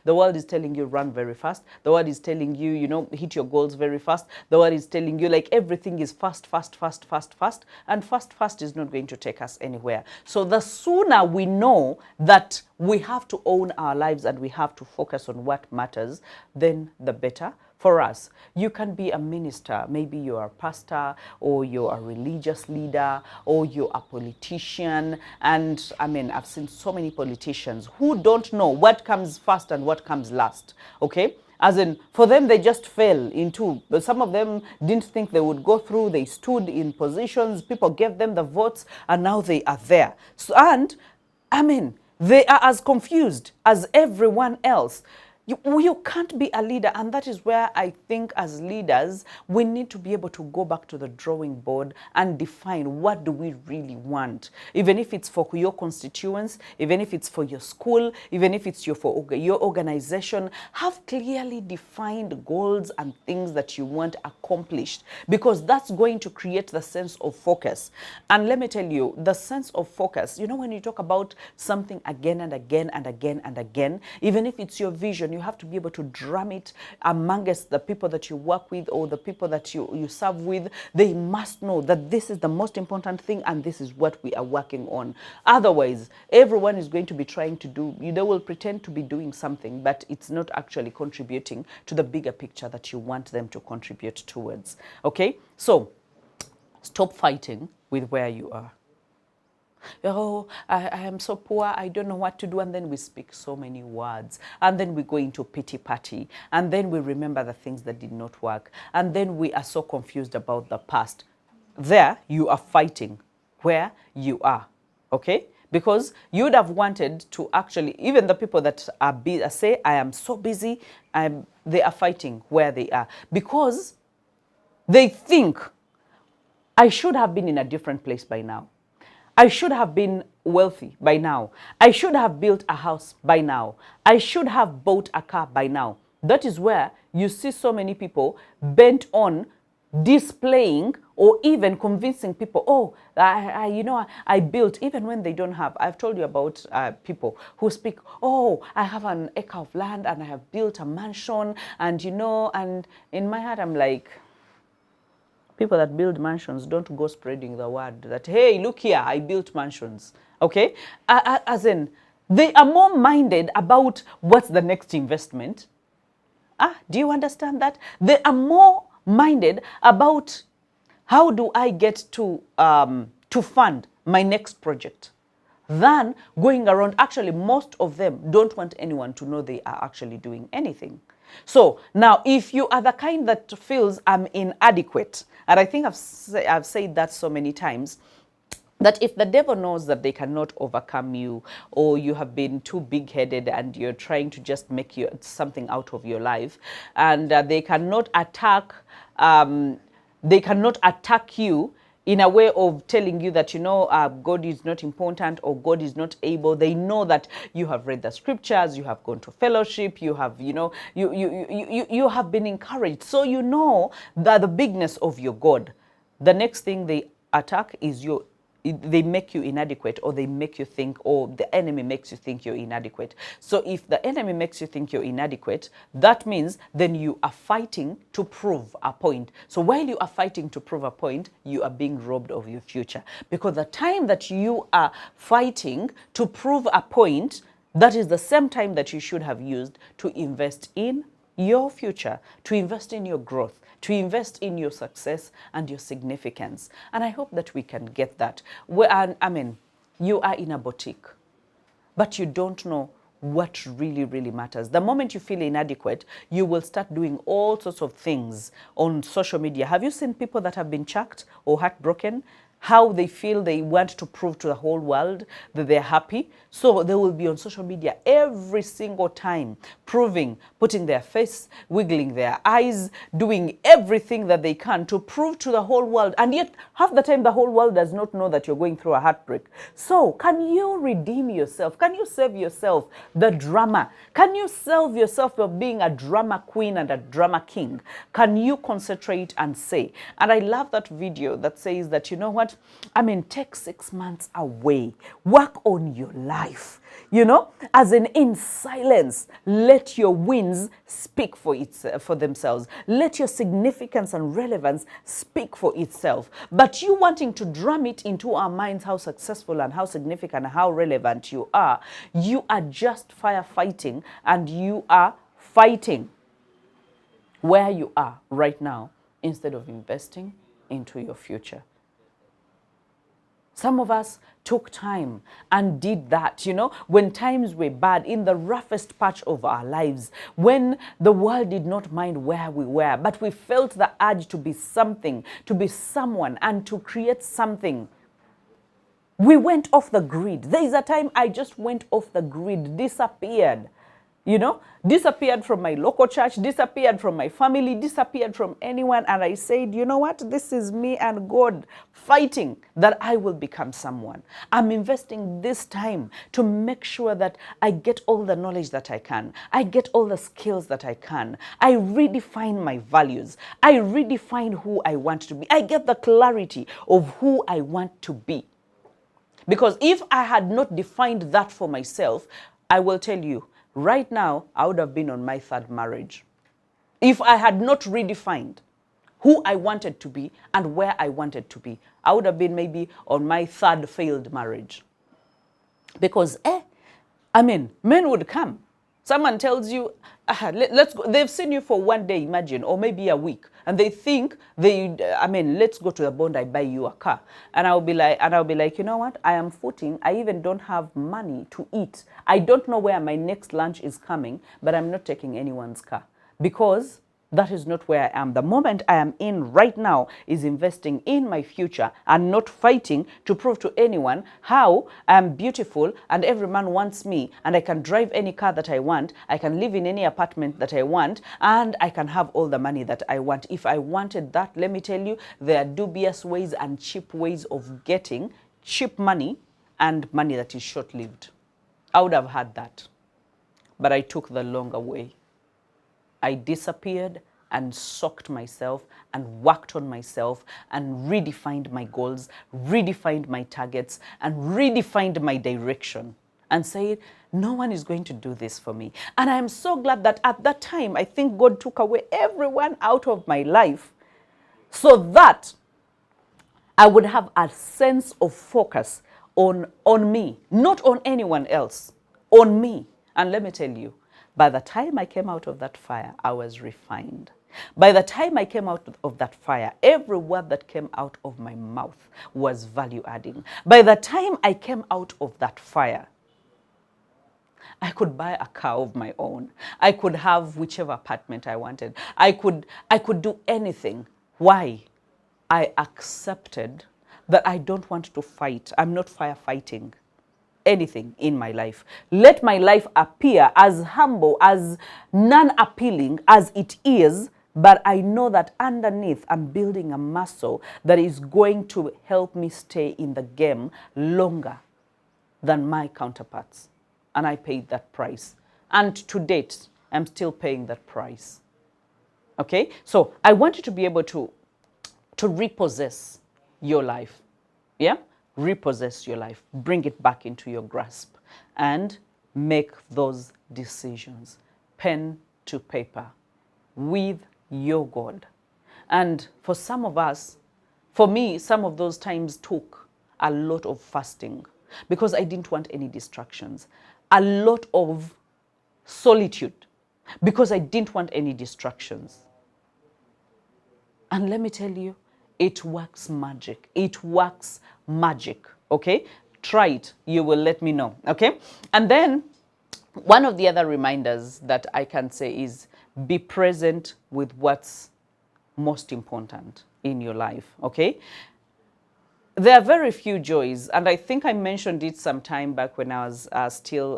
The world is telling you run very fast. The world is telling you, you know, hit your goals very fast. The world is telling you like everything is fast, fast, fast, fast, fast. And fast, fast is not going to take us anywhere. So the sooner we know that we have to own our lives and we have to focus on what matters, then the better for us. You can be a minister, maybe you're a pastor, or you're a religious leader, or you're a politician. And I mean, I've seen so many politicians who don't know what comes first and what comes last, okay? As in, for them, they just fell into, some of them didn't think they would go through, they stood in positions, people gave them the votes, and now they are there. So, and, I mean, they are as confused as everyone else. You can't be a leader, and that is where I think as leaders, we need to be able to go back to the drawing board and define what do we really want. Even if it's for your constituents, even if it's for your school, even if it's for your organization, have clearly defined goals and things that you want accomplished, because that's going to create the sense of focus. And let me tell you, the sense of focus, you know, when you talk about something again and again and again and again, even if it's your vision, you have to be able to drum it amongst the people that you work with or the people that you serve with. They must know that this is the most important thing and this is what we are working on. Otherwise, everyone is going to be trying to do, they will pretend to be doing something, but it's not actually contributing to the bigger picture that you want them to contribute towards. Okay? So, stop fighting with where you are. Oh, I am so poor, I don't know what to do. And then we speak so many words. And then we go into pity party. And then we remember the things that did not work. And then we are so confused about the past. There, you are fighting where you are. Okay? Because you would have wanted to actually, even the people that are say, I am so busy, they are fighting where they are. Because they think, I should have been in a different place by now. I should have been wealthy by now. I should have built a house by now. I should have bought a car by now. That is where you see so many people bent on displaying or even convincing people, oh, I built, even when they don't have. I've told you about people who speak, oh, I have an acre of land and I have built a mansion, and and in my heart I'm like, people that build mansions don't go spreading the word that, hey, look here, I built mansions, okay? As in, they are more minded about what's the next investment. Do you understand that? They are more minded about how do I get to fund my next project than going around. Actually, most of them don't want anyone to know they are actually doing anything. So now, if you are the kind that feels I'm inadequate, and I think I've said that so many times, that if the devil knows that they cannot overcome you, or you have been too big-headed and you're trying to just make something out of your life, and they cannot attack you in a way of telling you that, God is not important or God is not able. They know that you have read the scriptures, you have gone to fellowship, you have, you have been encouraged. So you know that the bigness of your God. The next thing they attack is they make you inadequate, or they make you think, or the enemy makes you think you're inadequate. So if the enemy makes you think you're inadequate, that means then you are fighting to prove a point. So while you are fighting to prove a point, you are being robbed of your future. Because the time that you are fighting to prove a point, that is the same time that you should have used to invest in your future, to invest in your growth, to invest in your success and your significance. And I hope that we can get that. I mean, you are in a boutique, but you don't know what really, really matters. The moment you feel inadequate, you will start doing all sorts of things on social media. Have you seen people that have been chucked or heartbroken? How they feel they want to prove to the whole world that they're happy. So they will be on social media every single time, proving, putting their face, wiggling their eyes, doing everything that they can to prove to the whole world. And yet, half the time, the whole world does not know that you're going through a heartbreak. So can you redeem yourself? Can you save yourself the drama? Can you save yourself of being a drama queen and a drama king? Can you concentrate and say? And I love that video that says that, you know what? what? I mean, take 6 months away. Work on your life. You know, as in silence, let your wins speak for themselves. Let your significance and relevance speak for itself. But you wanting to drum it into our minds how successful and how significant and how relevant you are just firefighting, and you are fighting where you are right now instead of investing into your future. Some of us took time and did that, you know, when times were bad, in the roughest patch of our lives, when the world did not mind where we were, but we felt the urge to be something, to be someone, and to create something. We went off the grid. There is a time I just went off the grid, disappeared. You know, disappeared from my local church, disappeared from my family, disappeared from anyone. And I said, you know what? This is me and God fighting that I will become someone. I'm investing this time to make sure that I get all the knowledge that I can. I get all the skills that I can. I redefine my values. I redefine who I want to be. I get the clarity of who I want to be. Because if I had not defined that for myself, I will tell you, right now, I would have been on my 3rd marriage. If I had not redefined who I wanted to be and where I wanted to be, I would have been maybe on my 3rd failed marriage. Because, I mean, men would come. Someone tells you, let's go. They've seen you for 1 day, imagine, or maybe a week. And they think, let's go to the Bond, I buy you a car. And I'll be like, you know what? I am footing. I even don't have money to eat. I don't know where my next lunch is coming, but I'm not taking anyone's car. Because that is not where I am. The moment I am in right now is investing in my future and not fighting to prove to anyone how I am beautiful and every man wants me, and I can drive any car that I want, I can live in any apartment that I want, and I can have all the money that I want. If I wanted that, let me tell you, there are dubious ways and cheap ways of getting cheap money and money that is short-lived. I would have had that, but I took the longer way. I disappeared and socked myself and worked on myself and redefined my goals, redefined my targets, and redefined my direction and said, no one is going to do this for me. And I am so glad that at that time, I think God took away everyone out of my life so that I would have a sense of focus on me, not on anyone else, on me. And let me tell you, by the time I came out of that fire, I was refined. By the time I came out of that fire, every word that came out of my mouth was value adding. By the time I came out of that fire, I could buy a car of my own. I could have whichever apartment I wanted. I could do anything. Why? I accepted that I don't want to fight. I'm not firefighting anything in my life. Let my life appear as humble, as non-appealing as it is, but I know that underneath I'm building a muscle that is going to help me stay in the game longer than my counterparts. And I paid that price. And to date, I'm still paying that price. Okay? So I want you to be able to repossess your life. Yeah? Repossess your life, bring it back into your grasp, and make those decisions, pen to paper, with your God. And for some of us, for me, some of those times took a lot of fasting because I didn't want any distractions, a lot of solitude because I didn't want any distractions. And let me tell you, it works magic. It works magic, okay? Try it. You will let me know, okay? And then one of the other reminders that I can say is be present with what's most important in your life, okay? There are very few joys, and I think I mentioned it some time back when I was still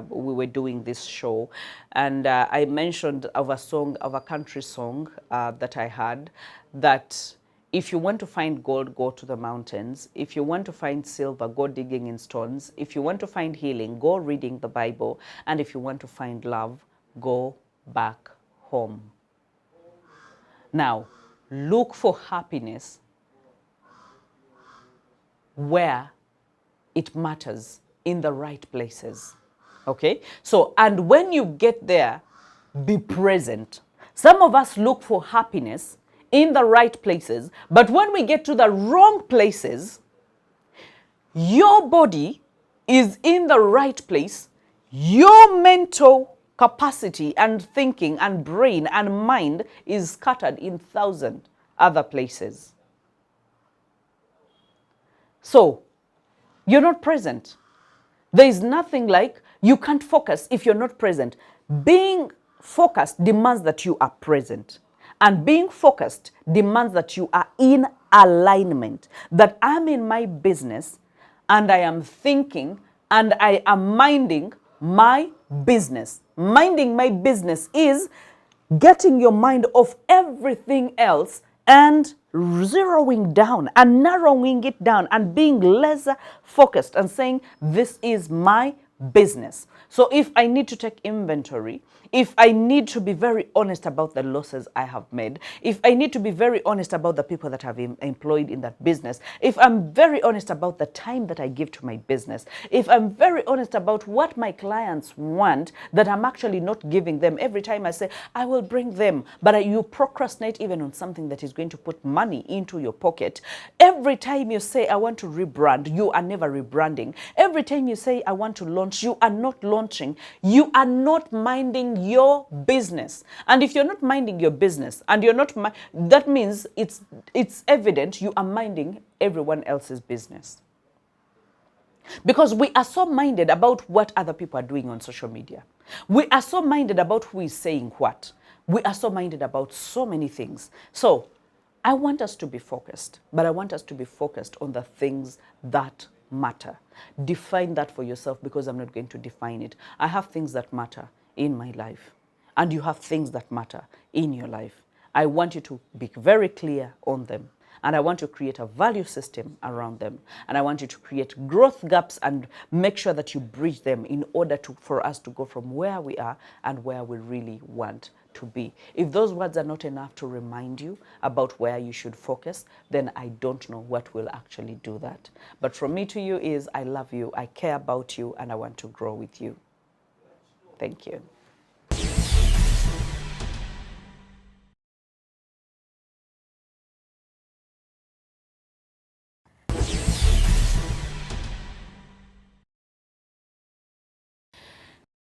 we were doing this show, and I mentioned of a song, of a country song that I had, that if you want to find gold, go to the mountains. If you want to find silver, go digging in stones. If you want to find healing, go reading the Bible. And if you want to find love, go back home. Now, look for happiness where it matters, in the right places. Okay? So, and when you get there, be present. Some of us look for happiness in the right places, but when we get to the wrong places, your body is in the right place, your mental capacity and thinking and brain and mind is scattered in 1,000 other places. So, you're not present. There is nothing like you can't focus if you're not present. Being focused demands that you are present. And being focused demands that you are in alignment. That I'm in my business and I am thinking and I am minding my business. Minding my business is getting your mind off everything else and zeroing down and narrowing it down and being laser focused and saying, this is my business. So if I need to take inventory, if I need to be very honest about the losses I have made, if I need to be very honest about the people that I've employed in that business, if I'm very honest about the time that I give to my business, if I'm very honest about what my clients want that I'm actually not giving them, every time I say, I will bring them, but you procrastinate even on something that is going to put money into your pocket. Every time you say, I want to rebrand, you are never rebranding. Every time you say, I want to launch, you are not launching. You are not minding your business. And if you're not minding your business and you're not, that means it's evident you are minding everyone else's business. Because we are so minded about what other people are doing on social media. We are so minded about who is saying what. We are so minded about so many things. So I want us to be focused, but I want us to be focused on the things that matter. Define that for yourself, because I'm not going to define it. I have things that matter in my life, and you have things that matter in your life. I want you to be very clear on them, and I want to create a value system around them, and I want you to create growth gaps and make sure that you bridge them in order for us to go from where we are and where we really want to be. If those words are not enough to remind you about where you should focus, then I don't know what will actually do that. But from me to you is, I love you, I care about you, and I want to grow with you. Thank you.